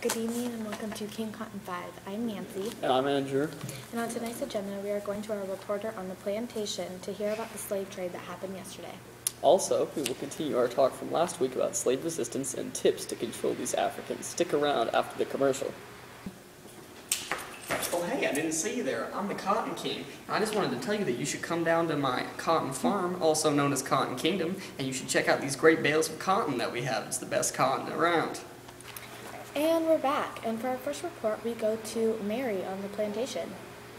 Good evening and welcome to King Cotton 5. I'm Nancy. And I'm Andrew. And on tonight's agenda, we are going to our reporter on the plantation to hear about the slave trade that happened yesterday. Also, we will continue our talk from last week about slave resistance and tips to control these Africans. Stick around after the commercial. Oh hey, I didn't see you there. I'm the Cotton King. I just wanted to tell you that you should come down to my cotton farm, also known as Cotton Kingdom, and you should check out these great bales of cotton that we have. It's the best cotton around. And we're back, and for our first report, we go to Mary on the plantation.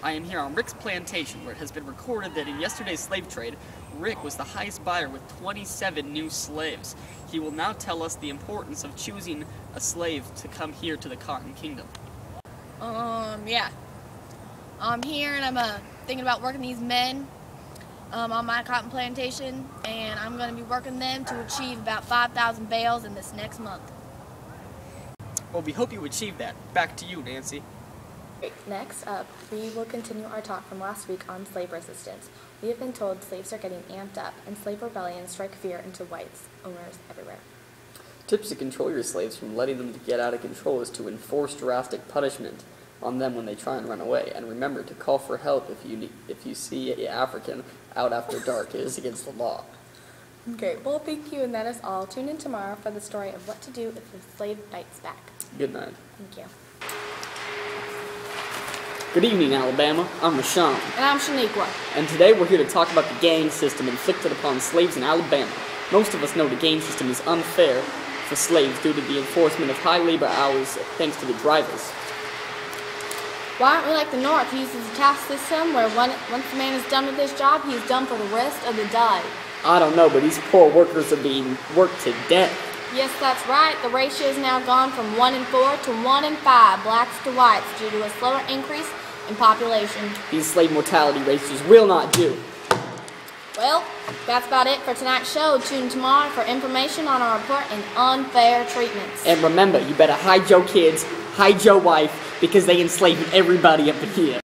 I am here on Rick's plantation, where it has been recorded that in yesterday's slave trade, Rick was the highest buyer with 27 new slaves. He will now tell us the importance of choosing a slave to come here to the Cotton Kingdom. Yeah. I'm here and I'm thinking about working these men on my cotton plantation, and I'm going to be working them to achieve about 5,000 bales in this next month. Well, we hope you achieve that. Back to you, Nancy. Next up, we will continue our talk from last week on slave resistance. We have been told slaves are getting amped up, and slave rebellions strike fear into whites, owners everywhere. Tips to control your slaves from letting them get out of control is to enforce drastic punishment on them when they try and run away. And remember to call for help if you see an African out after dark. It is against the law. Okay, well, thank you, and that is all. Tune in tomorrow for the story of what to do if the slave fights back. Good night. Thank you. Good evening, Alabama. I'm Rashawn. And I'm Shaniqua. And today we're here to talk about the gang system inflicted upon slaves in Alabama. Most of us know the gang system is unfair for slaves due to the enforcement of high labor hours thanks to the drivers. Why aren't we like the North? He uses a caste system where once the man is done with his job, he is done for the rest of the day. I don't know, but these poor workers are being worked to death. Yes, that's right. The ratio has now gone from 1 in 4 to 1 in 5 blacks to whites due to a slower increase in population. These slave mortality rates just will not do. Well, that's about it for tonight's show. Tune in tomorrow for information on our report in unfair treatments. And remember, you better hide your kids, hide your wife, because they enslaving everybody up in here.